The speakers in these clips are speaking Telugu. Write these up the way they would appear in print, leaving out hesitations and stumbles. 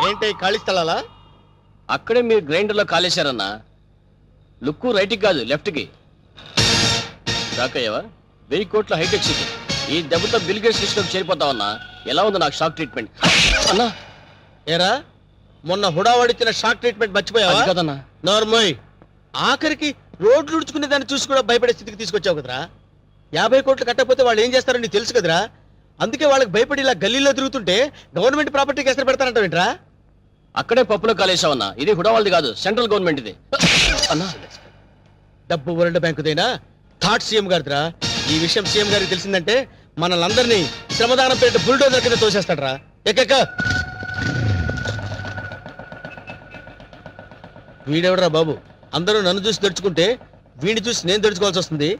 ఏంటి ఖాళీ స్థలాలా? అక్కడే మీరు గ్రైండర్ లో కాలేశారన్నా. లుక్కు రైట్ కి కాదు లెఫ్ట్ కి. రాకయ్యవా 1000 కోట్ల హైటెక్ సిటీ. ఈ దెబ్బతో బిల్ గేట్స్ లిస్ట్ లోకి చేరిపోతావన్నా. ఎలా ఉంది నాకు షాక్ ట్రీట్మెంట్ అన్నా? ఏరా మొన్న హుడావాడిచ్చిన షాక్ ట్రీట్మెంట్ మర్చిపోయావా? కదన్నా. నార్మల్ ఆఖరికి రోడ్లు ఉడుచుకునే దాన్ని చూసి కూడా భయపడే స్థితికి తీసుకొచ్చావు కదరా. 50 కోట్లు కట్టకపోతే వాళ్ళు ఏం చేస్తారో నీకు తెలుసు కదరా. అందుకే వాళ్ళకి భయపడి ఇలా గల్లీలో తిరుగుతుంటే గవర్నమెంట్ ప్రాపర్టీకి ఎసరు పెడతానంటావు ఏంట్రా? అక్కడే పప్పులో కాలేసావన్నా. ఇది హుడావాళ్ళది కాదు, సెంట్రల్ గవర్నమెంట్ ఇది అన్నా. డబ్బు వరల్డ్ బ్యాంకుదైనా థాట్ సీఎం గారిదిరా. ఈ విషయం సీఎం గారికి తెలిసిందంటే మనల్ని శ్రమదానం పేట బుల్డోజర్ కింద తోసేస్తాడరా. ఎక్క వీడెవడరా బాబు? అందరూ నన్ను చూసి తెరుచుకుంటే వీడిని చూసి నేను తెరుచుకోవాల్సి వస్తుంది.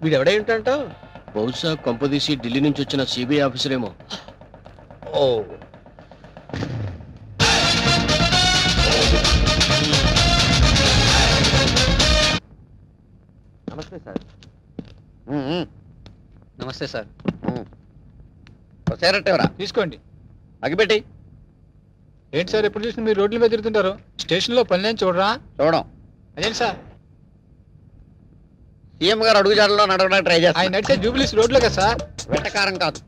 వీడెవడై ఉంటాంటావు? బహుశా కొంపదీసి ఢిల్లీ నుంచి వచ్చిన సిబిఐ ఆఫీసర్ ఏమో. ఓ నమస్తే సార్. నమస్తే సార్. సిగరెట్ ఎవరా? తీసుకోండి. అగిపెట్టి. ఏంటి సార్ ఎప్పుడు చూసిన మీరు రోడ్ల మీద తిరుగుతుంటారు? స్టేషన్ లో పని చూడరా? చూడం. అదేంటి సార్? సీఎం గారు అడుగుజాడలో నడవడానికి ట్రై చేస్తారు. ఆయన నడిచే జూబిలీస్ రోడ్లో కదా సార్. వెటకారం కాదు,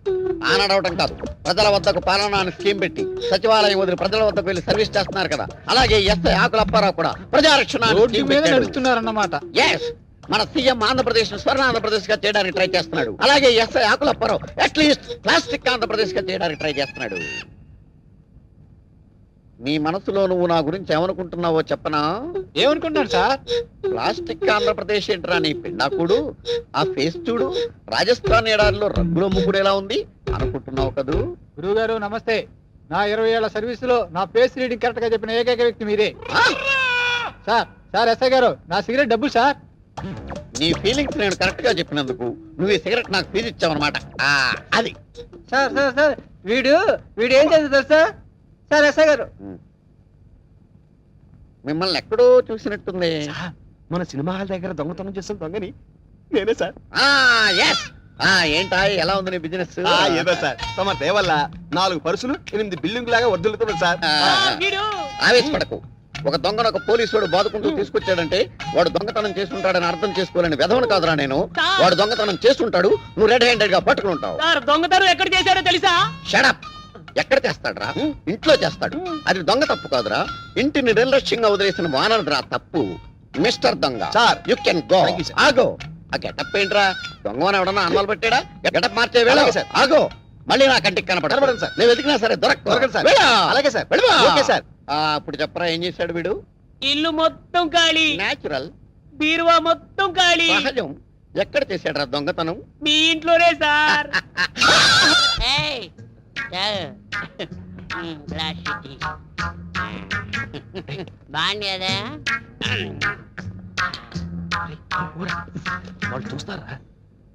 ఆ నడవటం కాదు. ప్రజల వద్దకు పాలన అని స్కీమ్ పెట్టి సచివాలయం వదిలి ప్రజల వద్దకు వెళ్ళి సర్వీస్ చేస్తున్నారు కదా. అలాగే ఎస్ఐ ఆకుల అప్పారావు కూడా ప్రజారక్షణ రోడ్డు మీద నడుస్తున్నారన్నమాట. ఎస్, మన సీఎం ఆంధ్రప్రదేశ్ స్వర్ణ ఆంధ్రప్రదేశ్ గా చేయడానికి ట్రై చేస్తున్నాడు. అలాగే ఎస్ఐ ఆకుల అప్పారావు అట్లీస్ట్ ప్లాస్టిక్ ఆంధ్రప్రదేశ్ గా చేయడానికి ట్రై చేస్తున్నాడు. నీ మనసులో నువ్వు నా గురించి ఏమనుకుంటున్నావో చెప్పనా? ఏమనుకుంటున్నారు సార్? ప్లాస్టిక్ ఆంధ్రప్రదేశ్ ఏంట్రా నీ పిండాకుడు? ఆ ఫేస్ చూడు, రాజస్థాన్ ఎడారిలో రంగుల ముగ్గురు ఎలా ఉంది అనుకుంటున్నావు కదూ? గురువు గారు నమస్తే. నా 20 ఏళ్ల సర్వీస్ లో నా ఫేస్ రీడింగ్ కరెక్ట్ గా చెప్పిన ఏకైక వ్యక్తి మీరే సార్. సార్ ఎస్ఐ గారు, నా సిగరెట్ డబ్బులు సార్. నీ ఫీలింగ్స్ నేను కరెక్ట్ గా చెప్పినందుకు నువ్వు ఈ సిగరెట్ నాకు ఫీజు ఇచ్చావన్నమాట. అది సార్ సార్ సార్ వీడు ఏం చేస్తారు సార్? సార్ ఎస్ఐ గారు, మిమ్మల్ని ఎక్కడో చూసినట్టుంది. మన సినిమా హాల్ దగ్గర దొంగతనం చేస్తున్న దొంగని నేనే సార్. ఏంటా ఎలా ఉంది నీ బిజినెస్? ఏదో సార్ తమ దేవల్ల 4 పర్సులు 8 బిల్డింగ్ లాగా వర్దులుతున్నాయి సార్. ఆవేశపడకు. ఒక దొంగను ఒక పోలీసుడు బాదుకుంటూ తీసుకొచ్చాడంటే వాడు దొంగతనం చేస్తుంటాడని అర్థం చేసుకోవాలని వెధవను కాదురా నేను. వాడు దొంగతనం చేస్తుంటాడు, నువ్వు రెడ్ హ్యాండెడ్ గా పట్టుకుని ఉంటావు. దొంగతనం ఎక్కడ చేశాడో తెలుసా? షడప్. ఎక్కడ చేస్తాడరా? ఇంట్లో చేస్తాడు. అది దొంగ తప్పు కాదురా, ఇంటిని నిర్లక్ష్యంగా వదిలేసిన వానరురా తప్పు. మిస్టర్ దొంగ సార్, యు కెన్ గో. ఆగో. ఆ గెటప్ ఏంట్రా? దొంగని ఎవడన్నా అన్నాలు పెట్టాడా? గెటప్ మార్చే వేళ ఆగో. మళ్ళీ నా కంటికి కనపడదు సార్. నేను వెతికినా సరే దొరకదు సార్. అలాగే సార్. Okay sir. ఇప్పుడు చెప్పరా ఏం చేశాడు వీడు? ఇల్లు మొత్తం ఖాళీ, నేచురల్. బీరువా మొత్తం ఖాళీ. సహజం. ఎక్కడ చేశాడు దొంగతనం? మీ ఇంట్లోనే సార్. బాగుండేదా? వాళ్ళు చూస్తారా?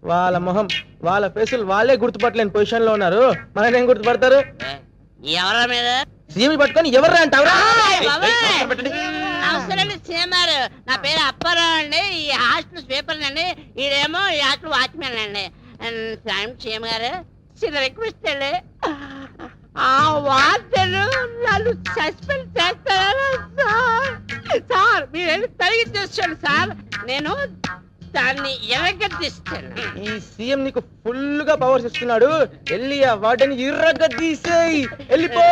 వాళ్ళ మొహం వాళ్ళ ఫేసులు వాళ్ళే గుర్తుపట్టలేని పొజిషన్ లో ఉన్నారు. మనకేం గుర్తుపడతారు? ఎవరా మీద సీఎం పట్టుకొని ఎవర్రా అంటావురా? అవసరం సీఎంఆర్. నా పేరు అప్పారావు అండి. ఈ హాస్టల్ స్వీపర్ అండి. ఈడేమో ఈ హాస్టల్ వాచ్మెన్ అండి. సీఎం గారు చిన్న రిక్వెస్ట్ అండి. ఆ వార్తలు నన్ను సస్పెండ్ చేస్తారా సార్? సార్ మీరు తొలగించేస్తాను సార్. నేను దాన్ని ఎరగదీస్తాను. ఈ సీఎం నీకు ఫుల్ గా పవర్స్ ఇస్తున్నాడు. వెళ్ళి ఆ వాటిని ఇర్రగదీసేయ్. వెళ్ళిపో.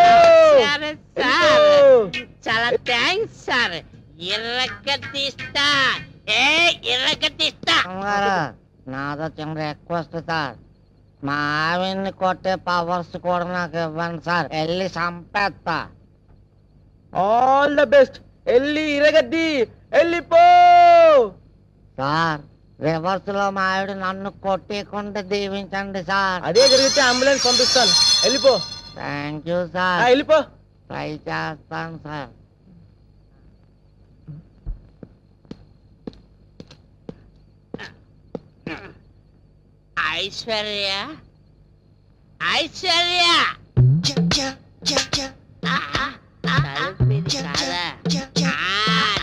చాలా థ్యాంక్స్ సార్. ఇర్రగదీస్తా. ఇర్రగదీస్తా. నాదో చిన్న రిక్వెస్ట్ సార్. మా ఆవిడ్ని కొట్టే పవర్స్ కూడా నాకు ఇవ్వండి సార్. వెళ్ళి చంపేస్తా. All the best. వెళ్ళి ఇరగద్ది. వెళ్ళిపో సార్. రివర్స్ లో మా ఆవిడ నన్ను కొట్టేకుండా దీవించండి సార్. అదే జరిగితే అంబులెన్స్ పంపిస్తాను. వెళ్ళిపో. Thank you sir. వెళ్ళిపో. ట్రై చేస్తాను సార్. ఐశ్వర్య, ఐశ్వర్య తలుపిది కాదా?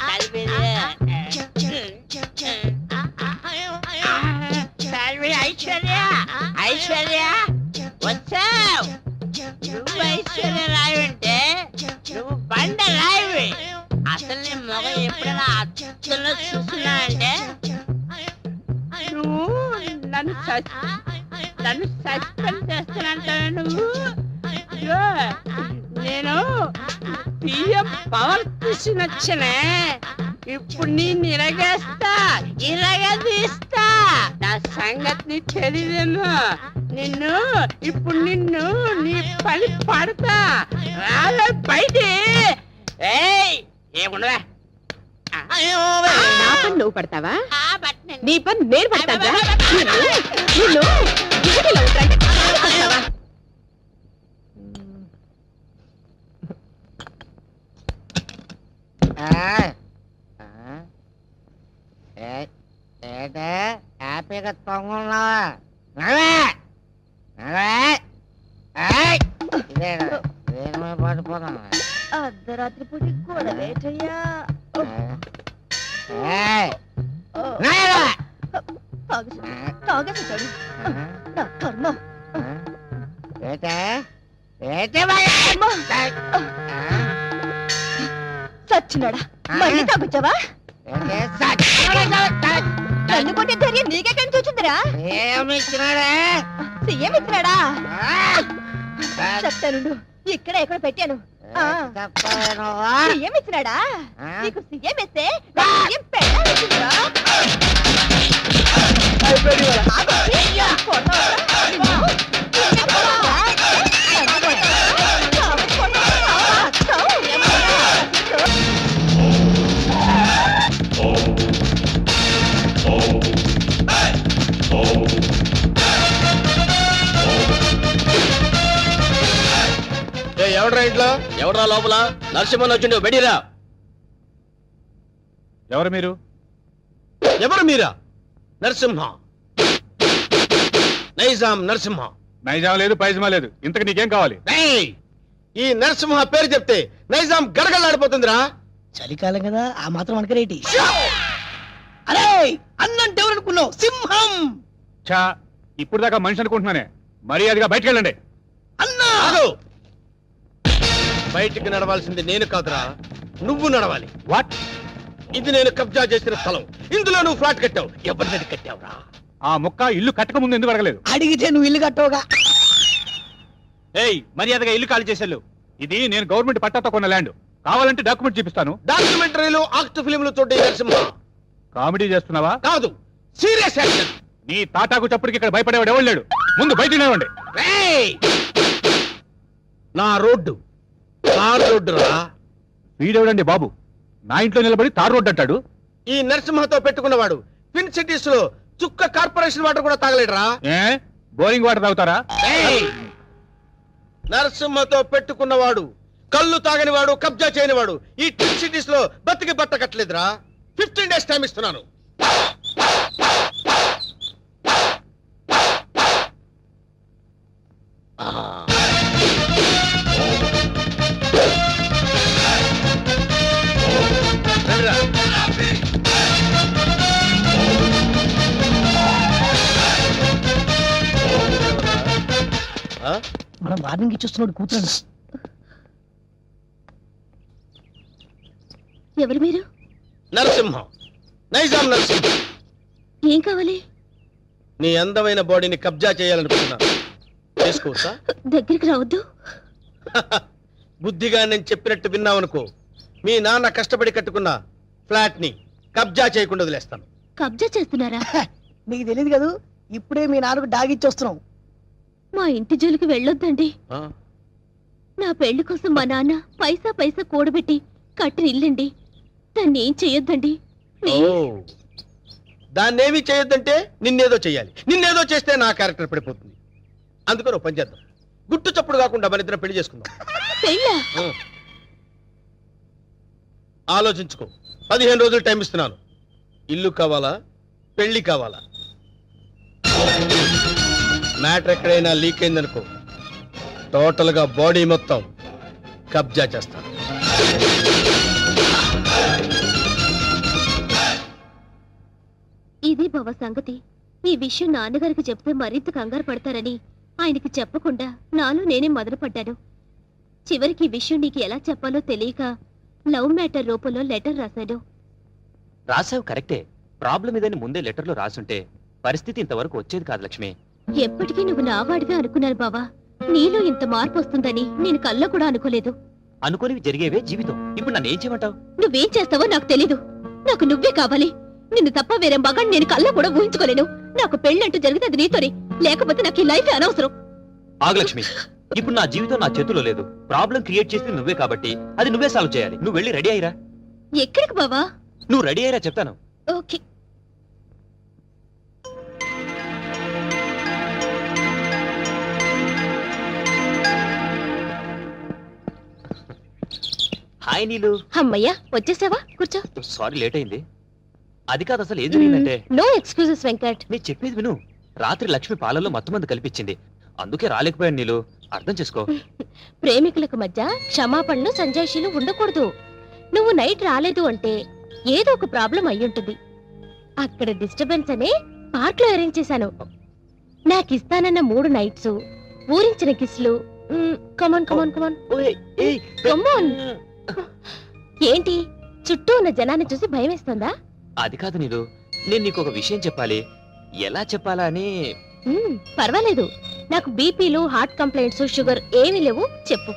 తలుపిది. ఐశ్వర్య, ఐశ్వర్య వచ్చావు. నువ్వు ఐశ్వర్య రాయంటే నువ్వు నన్ను సస్పెండ్ చేస్తానంటావా నువ్వు ఇదిగో, నేను బియ్యం పవర్ తీసుకొచ్చినే ఇప్పుడు నేను ఇరగదీస్తా నా సంగతి నీకు తెలియదేమో నిన్ను నీ పని పడతా రాలే బయట ఏముండవా నా పని నువ్వు పడతావా నీ పని నేను పడతాగా నిన్ను ఎవరిలా ఉంటాయి? పడతావా? ఏంటే హ్యాపీగా తొంగున్నావా నవ్వే నవ్వే ఇదే పడిపోతాను అర్ధరాత్రి పూట గొడవేటయ్యా తాగేసాడు నా కర్మ ఏటే సచ్చినాడా మళ్ళీ తాగొచ్చావా నన్ను కొట్టే ధైర్యం నీకెక్కడి నుంచి వచ్చిందిరా ఏమిచ్చినాడే సీఎం ఇచ్చినాడా చెప్తానుండు ఇక్కడ ఎక్కడ పెట్టాను సీఎం ఇచ్చినాడా నీకు సీఎం ఇస్తే సీఎం పెట్టాల్సిందిరా ఎవడ్రా ఇంట్లో? ఎవడ్రా లోపల? నరసింహన్ వచ్చిండు, బెడిరా. ఎవరు మీరు? ఎవరు మీరా? నరసింహ, నైజాం నరసింహ. నైజాం లేదు పైజమా లేదు, ఇంతకు నీకేం కావాలి? ఏయ్! ఈ నరసింహ పేరు చెప్తే నైజాం గడగడలాడిపోతుందిరా. చలికాలం కదా ఆ మాత్రం అనకరేటి. అరే అన్నంటే ఎవరనుకున్నావు? సింహం. చా ఇప్పుడు దాకా మనిషి అనుకుంటున్నానే, మర్యాదగా బయటకు వెళ్ళండి. అన్నా ఆగు! బయటికి నడవాల్సింది నేను కాదురా, నువ్వు నడవాలి. వాట్? ఇది నేను కబ్జా చేసిన స్థలం. ఇందులో నువ్వు ఫ్లాట్ కట్టావు. ఎవరిని కట్టావురా? ఆ ముక్క ఇల్లు కట్టక ముందు ఎందుకు అడగలేదు? అడిగితే నువ్వు ఇల్లు కట్టవుగా. ఏయ్, మర్యాదగా ఇల్లు ఖాళీ చేసేళ్ళు. ఇది నేను గవర్నమెంట్ పట్టాతో కొన్న ల్యాండ్. కావాలంటే డాక్యుమెంట్ చూపిస్తాను. డాక్యుమెంటరీలు, ఆక్ట్ ఫిలింలు చూడే నరసింహ. కామెడీ చేస్తున్నావా? కాదు, సీరియస్ యాక్షన్. నీ తాటాకు చప్పుడుకి ఇక్కడ భయపడేవాడు ఎవడు లేడు. ముందు బయట నిలవండి. ఏయ్! నా రోడ్డు తార్ రోడ్డు రా. వీడెవడండి బాబు నా ఇంట్లో నిలబడి తార్ రోడ్డు అంటాడు? ఈ నరసింహతో పెట్టుకున్నవాడు ట్విన్ సిటీస్ లో చుక్క కార్పొరేషన్ వాటర్ కూడా తాగలేడురా. ఏ బోరింగ్ వాటర్ తాగుతారా? ఏయ్! నరసింహతో పెట్టుకున్నవాడు కళ్ళు తాగనివాడు, కబ్జా చేయనివాడు ఈ ట్విన్ సిటీస్ లో బతికి బట్ట కట్టలేదురా. 15 days టైం ఇస్తున్నాను. రండిరా. ఆ? మనం వార్నింగ్ ఇచ్చేస్తున్నాడు కూతురు. ఎవరు మీరు? నరసింహం, నైజాం నరసింహం. ఏం కావాలి? నీ అందమైన బాడీని కబ్జా చేయాలనుకుంటున్నాను. చేసుకోవచ్చా? దగ్గరికి రావద్దు. బుద్ధిగా నేను చెప్పినట్టు విన్నావనుకో, మీ నాన్న కష్టపడి కట్టుకున్న ఫ్లాట్ ని కబ్జా చేయకుండా వదిలేస్తాను. కబ్జా చేస్తున్నారా? నీకు తెలియదు కదా, ఇప్పుడే మీ నాన్నకు డాగిచ్చి వస్తున్నాం. మా ఇంటి జోలికి వెళ్ళొద్దండి. ఆ? నా పెళ్లి కోసం మా నాన్న పైసా పైసా కూడబెట్టి కట్టిన ఇల్లండి. దాన్ని ఏం చెయ్యొద్దండి. ఓ, దాన్నేమీ చేయొద్దంటే నిన్నేదో చెయ్యాలి. నిన్నేదో చేస్తే నా క్యారెక్టర్ పడిపోతుంది. అందుకని పని చేద్దాం, గుట్టు చప్పుడు కాకుండా మన ఇద్దరం పెళ్లి చేసుకుందాం. పెళ్ళా? ఆలోచించుకో. 15 రోజులు టైం ఇస్తున్నాను. ఇల్లు కావాలా, పెళ్లి కావాలా? మ్యాటర్ ఎక్కడైనా లీక్ అయిందనుకో, టోటల్ గా బాడీ మొత్తం కబ్జా చేస్తాను. ఇది బావ సంగతి. ఈ విషయం నాన్నగారికి చెప్తే మరింత కంగారు పడతారని ఆయనకి చెప్పకుండా నాలో నేనే మొదలుపడ్డాను. చివరికి ఈ విషయం నీకు ఎలా చెప్పాలో తెలియక లవ్ మ్యాటర్ రూపంలో లెటర్ రాశాను. రాసావు కరెక్టే. ప్రాబ్లం ఇదని ముందే లెటర్లో రాసుంటే పరిస్థితి ఇంతవరకు వచ్చేది కాదు లక్ష్మి. ఎప్పటికీ నువ్వు నావాడిగా అనుకున్నాను బావా. నీలో ఇంత మార్పు వస్తుందని నేను కల్లో కూడా అనుకోలేదు. అనుకోనివి జరిగేవే జీవితం. ఇప్పుడు నన్ను ఏం చేయమంటావు? నువ్వేం చేస్తావో నాకు తెలీదు. నాకు నువ్వే కావాలి. నిన్ను తప్ప వేరే మగాన్ని నేను కల్లో కూడా ఊహించుకోలేను. నాకు పెళ్ళంటూ జరిగితే అది నీతోనే, లేకపోతే నాకు ఈ లైఫ్ అనవసరం. ఆగు లక్ష్మి, ఇప్పుడు నా జీవితం నా చేతిలో లేదు. ప్రాబ్లం క్రియేట్ చేసింది నువ్వే కాబట్టి అది నువ్వే సాల్వ్ చేయాలి. నువ్వు వెళ్ళి రెడీ అయ్యిరా. ఎక్కడికి బావా? నువ్వు రెడీ అయ్యిరా చెప్తాను. ఓకే. హాయ్ నీలు. అమ్మయ్యా వచ్చేసావా? కూర్చో. సారీ లేట్ అయింది. అది కాదు, అసలు ఏం జరిగిందంటే, నో ఎక్స్క్యూజెస్ వెంకట్. నేను చెప్పేది విను. రాత్రి లక్ష్మి పాలల్లో మత్తుమంది కల్పించింది. అందుకే రాలేకపోయాను నీలు. అర్థం చేసుకో. ప్రేమికులకు మధ్య క్షమాపణలు సంజాయిషీలు ఉండకూడదు. నువ్వు నైట్ రాలేదు అంటే ఏదో ఒక ప్రాబ్లం అయ్యుంటుంది. అక్కడ డిస్టర్బెన్స్ అనే పార్క్ లో అరేంజ్ చేశాను. నాకు ఇస్తానన్న 3 నైట్స్, ఊరించిన కిస్లు. కమాన్ కమాన్ కమాన్ కమాన్. ఏంటి చుట్టూ ఉన్న జనాన్ని చూసి భయం వేస్తుందా? అది కాదు నీలు, నేను నీకు ఒక విషయం చెప్పాలి. ఎలా చెప్పాలా అని. పర్వాలేదు. నాకు బీపీలు, హార్ట్ కంప్లైంట్స్, షుగర్ ఏమీ లేవు. చెప్పు.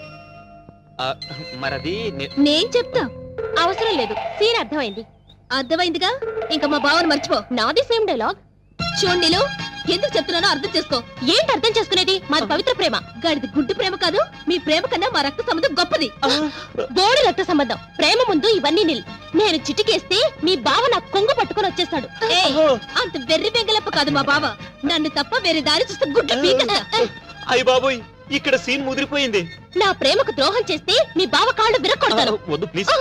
మరది నేను చెప్తా. అవసరం లేదు. సీన్ అర్థమైంది. అర్థమైందిగా. ఇంకా మా బావని మర్చిపో. నాది సేమ్ డైలాగ్. చూడండిలో ఎందుకు చెప్తున్నానో అర్థం చేసుకో. ఏంటి అర్థం చేసుకునేది? మాది పవిత్ర ప్రేమ. గాడిది గుడ్డు ప్రేమ కాదు. మీ ప్రేమ కన్నా మా రక్త సంబంధం గొప్పది. బోడి రక్త సంబంధం. ప్రేమ ముందు ఇవన్నీ నిల్. నేను చిటికేస్తే మీ బావ నాకు కొంగు పట్టుకొని వచ్చేస్తాడు. అంత వెర్రి బెంగలప్ప కాదు మా బావ. నన్ను తప్ప వేరే దారి చూస్తే గుడ్డ పీకస్తా. అయ్య బాబోయ్, ఇక్కడ సీన్ ముదిరిపోయింది. నా ప్రేమకు ద్రోహం చేస్తే మీ బావ కాళ్ళు విరక్కొడతాను. వద్దు ప్లీజ్.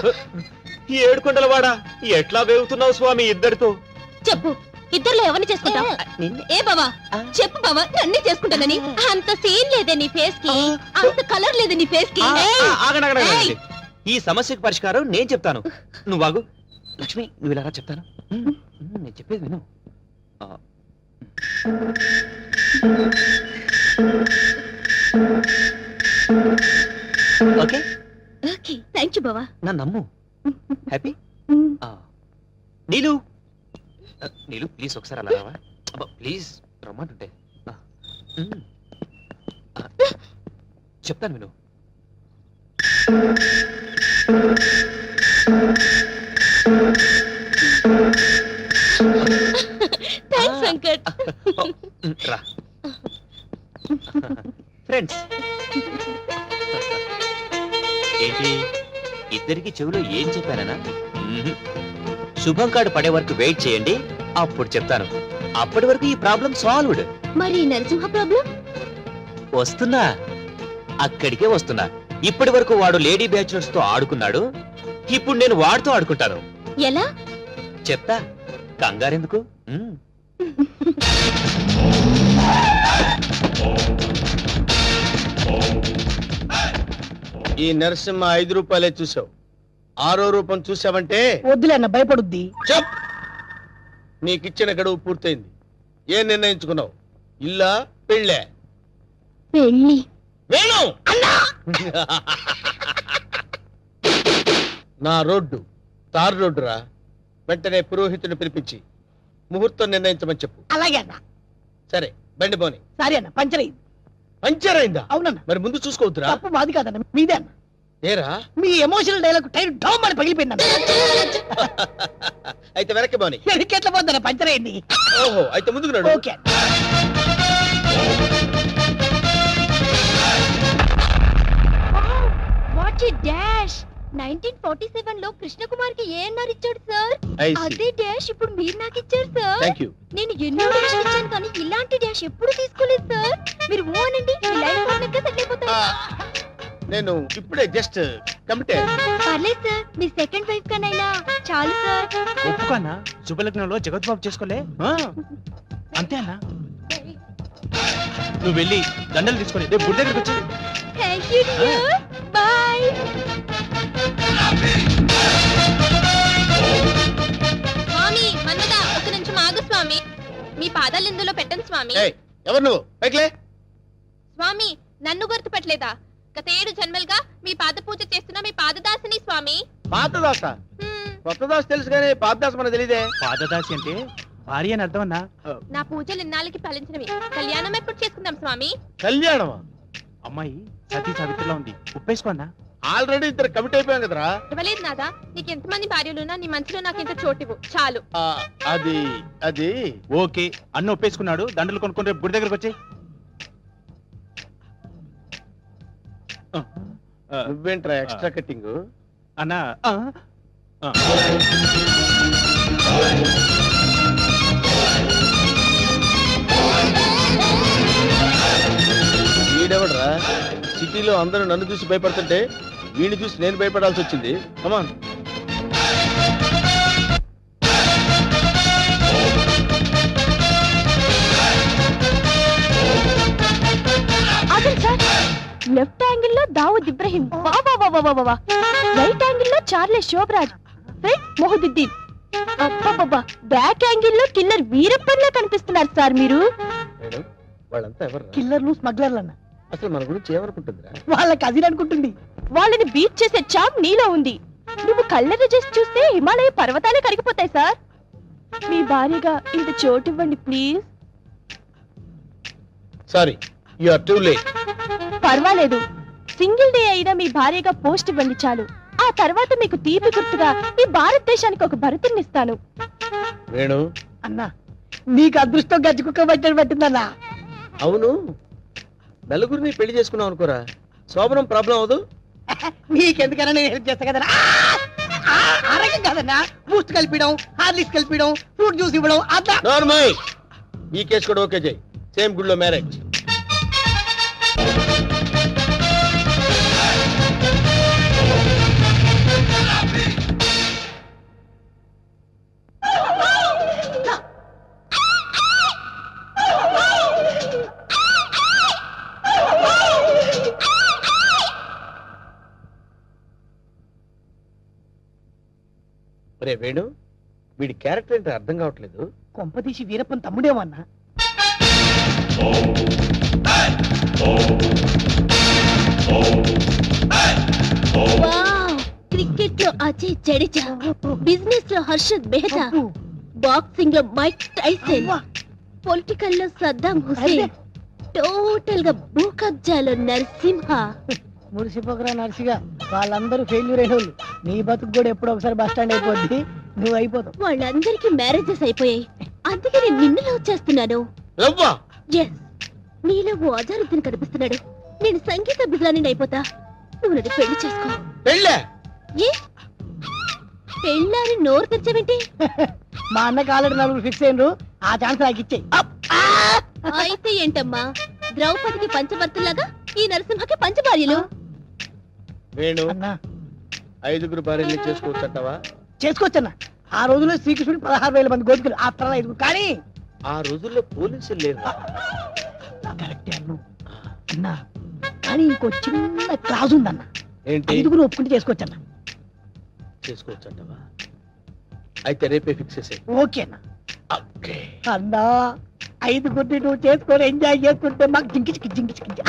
ఈ ఏడుకొండల వాడా, ఎట్లా వేగుతున్నావు స్వామి ఇద్దరితో? చెప్పు, ఇద్దరులో ఎవరిని చేసుకుంటావు? ఏ బావా చెప్పు బావా, నన్నే చేసుకుంటానని. అంత సీన్ లేదే నీ ఫేస్ కి, అంత కలర్ లేదే నీ ఫేస్ కి. ఆగండి. ఈ సమస్యకు పరిష్కారం నేను చెప్తాను. నువ్వు ఆగు. లక్ష్మి, నువ్వు ఇలా రా, చెప్తాను. నేను చెప్పేది విను. ఓకే ఓకే, థాంక్యూ బావా. నా నమ్ము. హ్యాపీ. నీలు నీలు ప్లీజ్ ఒకసారి అలా రావా? ప్లీజ్ రమ్మంటుంటే. చెప్తాను విను. థాంక్స్ వెంకట్. రా ఫ్రెండ్స్. ఏంటి ఇద్దరికి చెవిలో ఏం చెప్పానా? శుభం కార్డు పడే వరకు వెయిట్ చేయండి, అప్పుడు చెప్తాను. అప్పటి వరకు ఈ ప్రాబ్లం సాల్వ్డ్. మరి నరసింహ ప్రాబ్లం? వస్తున్నా, అక్కడికే వస్తున్నా. ఇప్పటి వరకు వాడు లేడీ బ్యాచులర్స్ తో ఆడుకున్నాడు. ఇప్పుడు నేను వాడితో ఆడుకుంటాను. ఎలా చెప్తా, కంగారెందుకు. ఈ నరసింహ 5 రూపాయలే చూసావు. 6వ రూపం చూసావంటే వద్దులేన్న భయపడుద్ది. చెప్. నీకిచ్చిన గడువు పూర్తయింది. ఏం నిర్ణయించుకున్నావు? ఇల్లా పెళ్ళే? పెళ్ళి. వేణు నా రోడ్డు తారు రోడ్డు రా. వెంటనే పురోహితుని పిలిపించి ముహూర్తం నిర్ణయించమని చెప్పు. అలాగే అన్న. సరే బండి పోని. సరే అన్న, పంచర్ అయింది. పంచర్ అయిందా? అవునన్న. మరి ముందు చూసుకోవద్దురా. తప్పు మాది కాదన్న, మీదే అన్న. ఏరా మీ ఎమోషనల్ డైలాగ్ టైర్ డౌన్ అని పగిలిపోయిందన్న. అయితే వెనక్కి పోని. ఎట్లా పోద్దన్న, పంచర్ అయింది. ఓహో, అయితే ముందుకు నడు. ఓకే. What a dash. 1947 లో కృష్ణకుమార్ కి ఏఎన్ఆర్ ఇచ్చాడు సార్. I see. అదే డాష్ ఇప్పుడు మీరు నాకు ఇచ్చారు సార్. Thank you. నేను ఎన్నో డాష్ ఇచ్చాను కానీ ఇలాంటి డాష్ ఎప్పుడు తీసుకోలేదు సార్. మీరు ఓ అనండి, మీ లైఫ్ పార్ట్నర్గా సెటిల్ అయిపోతారు. నేను ఇప్పుడే జస్ట్ కమిటే. పర్లేదు సార్, మీ సెకండ్ వైఫ్ కనైనా చాలు సార్. ఒప్పుకన్నా శుభలగ్నంలో జగత్ బాబు చేసుకోలే. అంతే అన్నా. నువ్వు వెళ్ళి దండలు తీసుకొని రేపు గుడి దగ్గరకు వచ్చి. Thank you dear. బై. స్వామి మన్మద, ఒక నిమిషం ఆగు స్వామి. మీ పాదాలు ఇందులో పెట్టండి స్వామి. ఏయ్, ఎవరు నువ్వు? పైకిలే. స్వామి నన్ను గుర్తుపట్టలేదా? గత 7 జన్మలుగా మీ పాద పూజ చేస్తున్న మీ పాదదాసిని స్వామి. పాతదాస? కొత్త దాస్ తెలుసు కానీ పాతదాస మన తెలియదే. పాదదాసి అంటే భార్య అని అర్థం అన్నా. నా పూజలు ఇన్నాళ్ళకి ఫలించినవి. కళ్యాణం ఎప్పుడు చేసుకుందాం స్వామి? కళ్యాణమా? అమ్మాయి సతీ సావిత్రిలో ఉంది, ఒప్పేసుకో అన్నా. ఆల్రెడీ ఇద్దరు కమిట్ అయిపోయాం కదరా. ఇవ్వలేదు నాదా, నీకు ఎంతమంది భార్యలున్నా నీ మనసులో నాకు ఇంత చోటివు చాలు. అది అది ఓకే, అన్న ఒప్పేసుకున్నాడు. దండలు కొనుక్కొని రేపు గుడి దగ్గరకు వచ్చి. నువ్వేంట్రా ఎక్స్ట్రా కట్టింగ్? అన్నా వీడెవడరా? సిటీలో అందరూ నన్ను చూసి భయపడుతుంటే వీడిని చూసి నేను భయపడాల్సి వచ్చింది. కమాన్. అసలు సార్ లెఫ్ట్ యాంగిల్ లో దావుద్ ఇబ్రహీం, రైట్ యాంగిల్ లో చార్లె శోభరాజ్, ఫ్రంట్ మొహదుద్దీన్, అబ్బబ్బబ్బా బ్యాక్ యాంగిల్ లో కిల్లర్ వీరప్పన్లా కనిపిస్తున్నారు సార్ మీరు. మేడం, వాళ్ళంతా ఎవరు? కిల్లర్లు స్మగ్లర్లు అన్న. అసలు మన గురించి ఏమనుకుంటుందిరా? వాళ్ళ కజిన్ అనుకుంటుంది. వాళ్ళని బీట్ చేసే చాప్ నీలో ఉంది. నువ్వు కళ్ళెర్ర చేసి చూస్తే హిమాలయ పర్వతాలే కరిగిపోతాయి సార్. మీ భార్యగా ఇంత చోటు ఇవ్వండి please. Sorry, you are too late. పర్వాలేదు, సింగిల్ డే అయినా మీ భార్యగా పోస్ట్ ఇవ్వండి చాలు. ఆ తర్వాత మీకు తీపి గుర్తుగా ఈ భారతదేశానికి ఒక భరతుని ఇస్తాను. వేణు అన్నా, నీకు అదృష్టం గజ్జి కుక్క పట్టని పట్టిందన్నా. అవును, నలుగురిని పెళ్లి చేసుకున్నావు అనుకోరా, శోభనం ప్రాబ్లం అవదు. నీకెందుకన్నా నేను హెల్ప్ చేస్తా కదన్నా. అరగం కదన్నా, బూస్ట్ కలిపిడం, హార్లిక్స్ కలిపిడం, ఫ్రూట్ జ్యూస్ ఇవ్వడం అదా. నార్మల్. ఈ కేసు కూడా ఓకే చేయి. సేమ్ గుడిలో మ్యారేజ్. రే వేణు, వీడి క్యారెక్టర్ ఏంటో అర్థం కావట్లేదు. కొంపదీసి వీరప్పన్ తమ్ముడేమన్నా. క్రికెట్ లో అజయ్ జడేజా, బిజినెస్ లో హర్షద్ మెహతా, బాక్సింగ్ లో మైక్ టైసన్, పొలిటికల్ లో సద్దాం హుసేన్, టోటల్ గా భూ కబ్జాలో నరసింహ. మురిసిపోకరా నర్సిగా, వాళ్ళందరూ ఫెయిల్యూర్ అయిన వాళ్ళు. నీ బతుకు కూడా ఎప్పుడో ఒకసారి బస్ స్టాండ్ అయిపోద్ది, నువ్వు అయిపోతావు. వాళ్ళందరికీ మ్యారేజెస్ అయిపోయాయి, అందుకే నేను నిన్ను లవ్ చేస్తున్నాను. ఎస్, నీలో ఓ అజారుద్దీన్ కనిపిస్తున్నాడు. నేను సంగీత బిజ్లాని అయిపోతా, నువ్వు నన్ను పెళ్లి చేసుకో. పెళ్ళే? ఏ పెళ్ళాని నోరు తెచ్చావేంటి? మా అన్నకి ఆల్రెడీ నలుగురు ఫిక్స్ అయినరు, ఆ ఛాన్స్ నాకు ఇచ్చేయి. అయితే ఏంటమ్మా, ద్రౌపదికి పంచభర్తలాగా ఈ నరసింహకి పంచభార్యలు. వేణు, అన్నా, 5 భార్యలు చేసుకోవచ్చంటావా? చేసుకోవచ్చన్నా. ఆ రోజుల్లో శ్రీకృష్ణుడు 16,000 మంది గోపికలు, ఆ తర్వాత 5. కానీ ఆ రోజుల్లో పోలీసులు లేరు. కరెక్టే అన్నా. కానీ ఇంకో చిన్న క్లాజ్ ఉందన్న. ఏంటి? 5 ఒప్పుకుంటే చేసుకోవచ్చన్నా. చేసుకోవచ్చంటావా? అయితే రేపే ఫిక్స్ చేసే. ఓకే అన్న. అన్నా, 5 నువ్వు చేసుకొని ఎంజాయ్ చేసుకుంటే మాకు జింకిచికి జింకిచికి.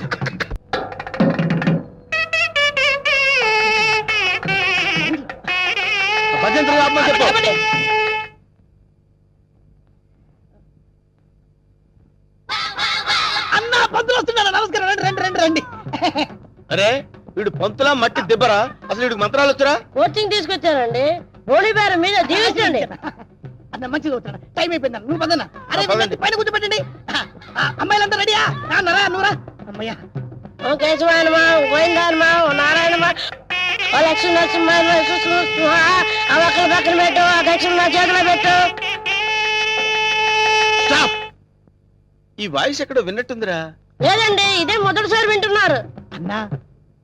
అన్నా, పంతులు వస్తున్నారా? నమస్కారం, రండి రండి రండి. అరే, వీడు పంతులా మట్టి దెబ్బరా? అసలు వీడికి మంత్రాలు వచ్చారా? కోచింగ్ తీసుకొచ్చానండి, హోళీ బేరం మీద దీవించండి. అన్న మంచిగా అవుతాడు. టైం అయిపోయింది, నువ్వు పదన్నా. అరే పదండి. మీరు పైన కూర్చోబెట్టండి. అమ్మాయిలంతా రెడీయా? నరా నువ్వురా. అమ్మయ్యా, ఓ కేశవాయనమా, గోవిందాయనమా, ఓ నారాయణమా, ఓ లక్ష్మీ నరసింహ, ఆ ఒక్కల పక్కన పెట్టు, ఆ దక్షిణ నా చేతిలో పెట్టు. స్టాప్. ఈ వాయిస్ ఎక్కడో విన్నట్టుందిరా. లేదండి, ఇదే మొదటిసారి వింటున్నారు. అన్నా,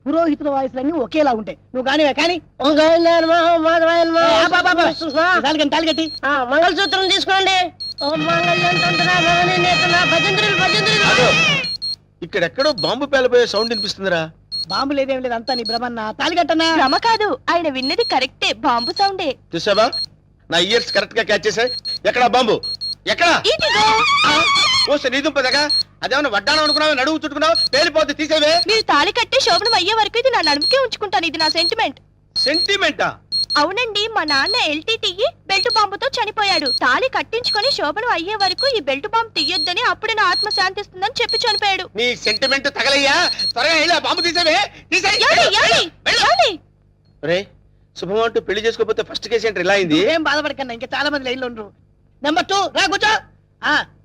పురోహితుల వాయిస్లన్నీ ఒకేలా ఉంటాయి. నువ్వు కానివే కానీ. ఓ గోవిందాయనమా, ఓ మాధవాయనమా, తాలిగట్టి మంగళసూత్రం తీసుకోండి. ఓ మంగళ్యం తంత్ర భవని నేతన భజంత్రులు భజంత్రులు. అదో, ఇక్కడెక్కడో బాంబు పేలబోయే సౌండ్ వినిపిస్తుందిరా. బాంబు లేదేం లేదు, అంతా నీ భ్రమన్న. తాలిగట్టన్నా. భ్రమ కాదు, ఆయన విన్నది కరెక్టే, బాంబు సౌండే. చూసావా, నా ఇయర్స్ కరెక్ట్ గా క్యాచ్ చేశాయి. ఎక్కడా బాంబు? ఎక్కడా? ఇదిగో. ఓ నీదుంపదగా, అదేమన్నా వడ్డానం అనుకున్నావు, నడువు చుట్టుకున్నావు, పేలిపోతే తీసేవే. మీరు తాళి కట్టి శోభనం అయ్యే వరకు ఇది నా నడుముకే ఉంచుకుంటాను. ఇది నా సెంటిమెంట్. సెంటిమెంటా? అవునండి, మా నాన్న ఎల్టీటీకి బెల్ట్ బాంబుతో చనిపోయాడు. తాళి కట్టించుకొని శోభనం అయ్యే వరకు ఈ బెల్ట్ బాంబు తీయొద్దని, అప్పుడే నా ఆత్మ శాంతిస్తుందని చెప్పి చనిపోయాడు. నీ సెంటిమెంట్ తగలయ్యా, త్వరగా వెళ్ళి ఆ బాంబు తీసేవే. రే శుభం అంటూ పెళ్లి చేసుకోకపోతే ఫస్ట్ కేసు ఏంటి ఇలా అయింది? ఏం బాధపడకన్నా, ఇంకా చాలా మంది లైన్లో ఉండరు. నెంబర్ 2 రా కూర్చో.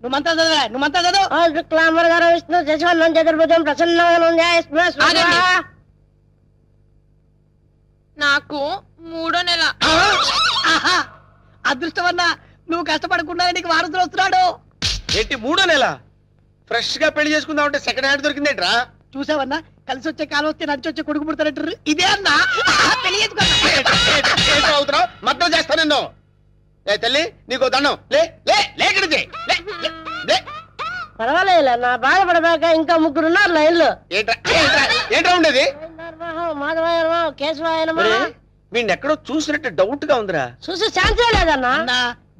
నువ్వు మంత్రం చదవరా, నువ్వు మంత్రం చదువు. శుక్లాంబర గారు విష్ణు శశివర్ణం చతుర్భుజం ప్రసన్న. నాకు 3వ నెల. ఆహా, అదృష్టమన్నా, నువ్వు కష్టపడకుండా నీకు వారసులు వస్తున్నాడు. ఏంటి 3వ నెల? ఫ్రెష్ గా పెళ్లి చేసుకుందాం అంటే సెకండ్ హ్యాండ్ దొరికిందేట్రా? చూసావన్నా, కలిసి వచ్చే కాలం వస్తే నడిచి వచ్చే కొడుకు పుడతారంటారు. ఇదే అన్నా పెళ్లి చేసుకో. అవుతున్నావు మద్దతు చేస్తా నిన్ను. ఏ తల్లి నీకు దండం. లే లే లేకడితే పర్వాలేదు, నా బాధపడబాక ఇంకా 3 ఉన్నారు లైన్లో. ఏంట్రా ఉండేది? మాధవాయనమా కేశవాయనమా. వీడిని ఎక్కడో చూసినట్టు డౌట్ గా ఉందిరా. చూసి ఛాన్సే లేదన్నా.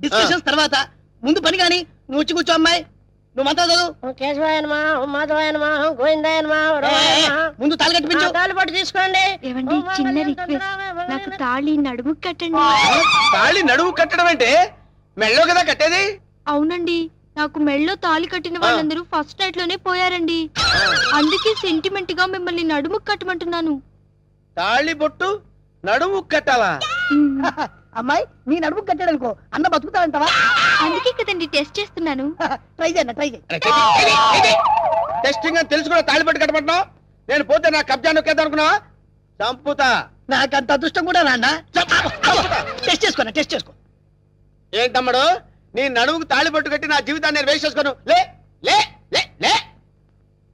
డిస్కషన్స్ తర్వాత ముందు పని గాని నువ్వు వచ్చి కూర్చో. అమ్మాయి, నువ్వు మంత్రం చదువు. కేశవాయనమా మాధవాయనమా గోవిందాయనమా. ముందు తాళి కట్టిపించు. తాళి పట్టు తీసుకోండి. ఏవండి, చిన్న రిక్వెస్ట్, నాకు తాళి నడుము కట్టండి. తాళి నడువు కట్టడం అంటే మెళ్ళో కదా కట్టేది? అవునండి, నాకు మెళ్ళో తాళి కట్టిన వాళ్ళందరూ ఫస్ట్ నైట్ లోనే పోయారండి. అందుకే సెంటిమెంట్ గా మిమ్మల్ని నడుము కట్టమంటున్నాను. తాళి బొట్టు నడుము కట్టాలా? అమ్మాయి, నీ నడుము కట్టాడు అనుకో, అన్న బతుకుతాడంటావా? అందుకే కదండి టెస్ట్ చేస్తున్నాను. ట్రై చేయన్న, ట్రై చేయి. టెస్టింగ్ అని తెలుసు కూడా తాళి బొట్టు కట్టమంటున్నావు? నేను పోతే నా కబ్జా నొక్కేద్దాం అనుకున్నావా? చంపుతా. నాకంత అదృష్టం కూడా నాన్న. టెస్ట్ చేసుకోనా, టెస్ట్ చేసుకో. ఏంటమ్మడు, నీ నడుముకు తాళి బొట్టు కట్టి నా జీవితాన్ని నేను వేస్ట్ చేసుకోను. లే లే లే లే.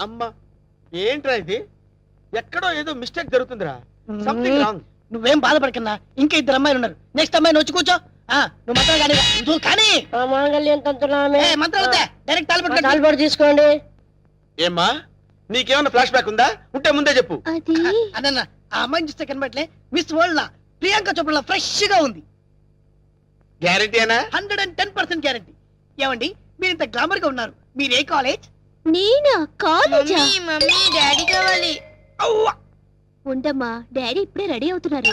అమ్మా, ఏంట్రా ఇది? ఎక్కడో ఏదో మిస్టేక్ జరుగుతుందిరా. Something wrong. నువ్వేం బాధపడకన్నా, ఇంకా 2 అమ్మాయిలు ఉన్నారు. నెక్స్ట్ అమ్మాయిని వచ్చి కూర్చో. నువ్వు మంత్రం కానీ నువ్వు కానీ మాంగళ్యం తంతునామే. మంత్రం డైరెక్ట్ తాళి పట్టు తీసుకోండి. ఏమ్మా, నీకేమన్నా ఫ్లాష్ బ్యాక్ ఉందా? ఉంటే ముందే చెప్పు. అది అన్న, ఆ అమ్మాయిని చూస్తే కనబట్లే మిస్ వరల్డ్ లా ప్రియాంక చోప్రా ఫ్రెష్ గా ఉంది. గ్యారెంటీ అయినా? 110% గ్యారెంటీ. ఏమండి, మీరు ఇంత గ్లామర్ గా ఉన్నారు, మీరు ఏ కాలేజ్? నేనా? కాలేజా? మమ్మీ డాడీ కావాలి. ఉండమ్మా, డాడీ ఇప్పుడే రెడీ అవుతున్నారు.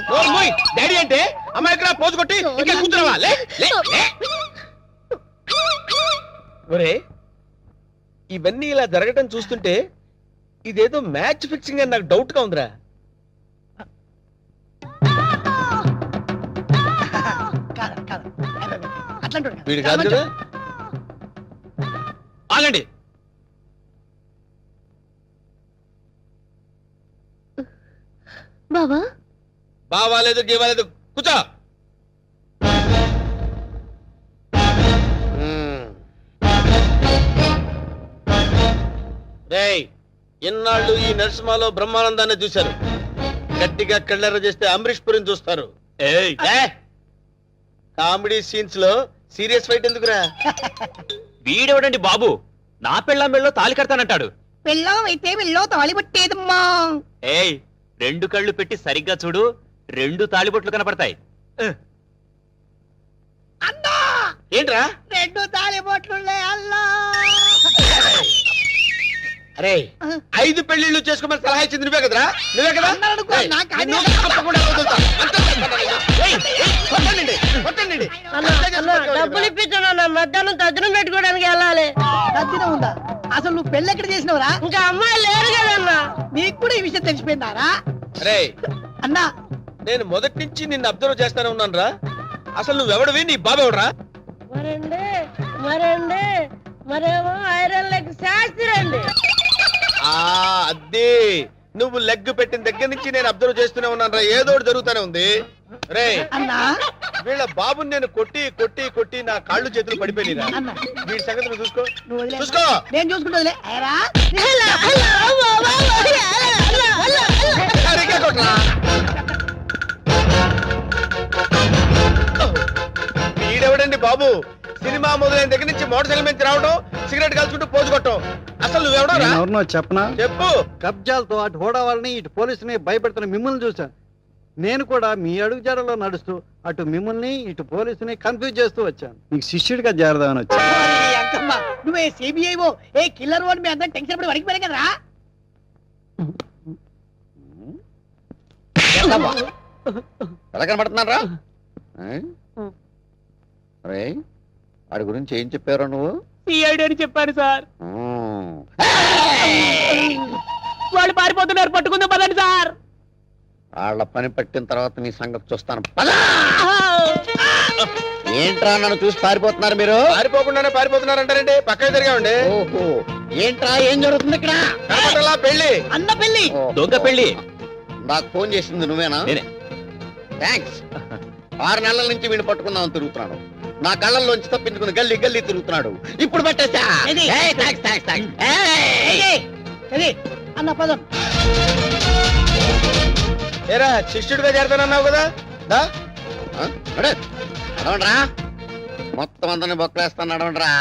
డాడీ అంటే అమ్మాయి ఇక్కడ పోజు కొట్టి ఇంకా కూర్చున్నావా? లే లే లే. ఒరే, ఇవన్నీ ఇలా జరగటం చూస్తుంటే ఇదేదో మ్యాచ్ ఫిక్సింగ్ అని నాకు డౌట్ గా ఉందిరా. వీడు కాదు కదా? ఆగండి. బావా, బావాలేదు గీవాలేదు, కూర్చో. రేయ్, ఇన్నాళ్ళు ఈ నరసింహలో బ్రహ్మానందాన్ని చూశారు. గట్టిగా కళ్ళెర్ర చేస్తే అమరీష్ పురిని చూస్తారు. కామెడీ సీన్స్ లో సీరియస్ ఫైట్ ఎందుకురా? వీడెవడండి బాబు, నా పెళ్ళాం మెళ్ళో తాళి కడతానంటాడు. పెళ్ళం అయితే వెళ్ళో తాళి పట్టేదమ్మా. ఏయ్, 2 కళ్ళు పెట్టి సరిగ్గా చూడు, 2 తాళిబొట్లు కనపడతాయి. అన్నా, ఏంట్రా? 2 తాళి బొట్లుండే అల్లా. అరే, 5 పెళ్లిళ్ళు చేసుకోమని సలహా ఇచ్చింది నువ్వే కదరా? నువ్వే కదా? అన్నాడనుకో, నాకు అదే. తప్పకుండా వదులుతా. కొట్టండి, కొట్టండి. డబ్బులు ఇప్పించాను, మధ్యాహ్నం తద్దినం పెట్టుకోవడానికి వెళ్ళాలి. తద్దినం ఉందా? అసలు నువ్వు పెళ్ళి ఎక్కడ చేసినవరా? ఇంకా అమ్మాయి లేరు కదన్నా. నీకు కూడా ఈ విషయం తెలిసిపోయిందారా? అరే అన్నా, నేను మొదటి నుంచి నిన్ను అబ్జర్వ్ చేస్తానే ఉన్నాను రా. అసలు నువ్వెవడవి, నీ బాబెవడరా? మరేమో ఐరన్ లెగ్ శాస్త్రి అండి. అదే, నువ్వు లెగ్ పెట్టిన దగ్గర నుంచి నేను అబ్జర్వ్ చేస్తూనే ఉన్నాను రా. ఏదో ఒకటి జరుగుతూనే ఉంది. రే అన్నా, వీళ్ళ బాబుని నేను కొట్టి కొట్టి కొట్టి నా కాళ్ళు చేతులు పడిపోయినా. వీడి సంగతి నువ్వు చూసుకో. నువ్వు వదిలే. చూసుకో. నేను చూసుకుంటా. సరిగ్గా కొట్టరా. వీడెవడండి బాబు? సినిమా మొదలైన దగ్గర నుంచి మోటార్ సైకిల్ మీద రావడం, సిగరెట్ కలుసుకుంటూ పోజు కొట్టడం. అసలు నువ్వెవడరా? ఎవరినో చెప్పనా? చెప్పు. కబ్జాలతో అటు హోడా వాళ్ళని ఇటు పోలీసుని భయపెడుతున్న మిమ్మల్ని చూసా. నేను కూడా మీ అడుగుజాడలో నడుస్తూ అటు మిమ్మల్ని ఇటు పోలీసుని కన్ఫ్యూజ్ చేస్తూ వచ్చాను. మీకు శిష్యుడిగా చేరదామని వచ్చాను. నువ్వే సిబిఐఓ ఏ కిల్లర్ అని మీ అందరం టెన్షన్ పడి వడికి పోయాం కదరా. ఎలా కనబడుతున్నారా రే వాడి గురించి ఏం చెప్పారు నువ్వు సిఐడి అని చెప్పారు సార్. ఉమ్. వాళ్ళు పారిపోతున్నారు, పట్టుకుందాం పదండి సార్. వాళ్ళ పని పట్టిన తర్వాత నీ సంగతి చూస్తాను. పద! ఏంట్రా నన్ను చూసి పారిపోతున్నారు మీరు? పారిపోకుండానే పారిపోతున్నారంటారండి, పక్కన తిరిగామండి. ఓహో ఏంట్రా ఏం జరుగుతుంది ఇక్కడ? కనపడలా పెళ్లి. అన్న పెళ్లి. ఓ, దొంగ పెళ్లి నాకు ఫోన్ చేసింది నువ్వేనా? నేనే. థ్యాంక్స్. 6 నెలల నుంచి వీడిని పట్టుకుందామని తిరుగుతున్నాడు. నా కళ్ళల్లోంచి తప్పించుకుని గల్లీ గల్లీ తిరుగుతున్నాడు. ఇప్పుడు పట్టేశా. ఏది? ఏయ్, థాంక్స్, థాంక్స్, థాంక్స్. ఏయ్! అన్న పదం. ఏరా శిష్యుడిగా చేరతానన్నావు కదా, దా. ఆ? నడవండ్రా. మొత్తం అందరిని బొక్కలేస్తాను, నడవండ్రా.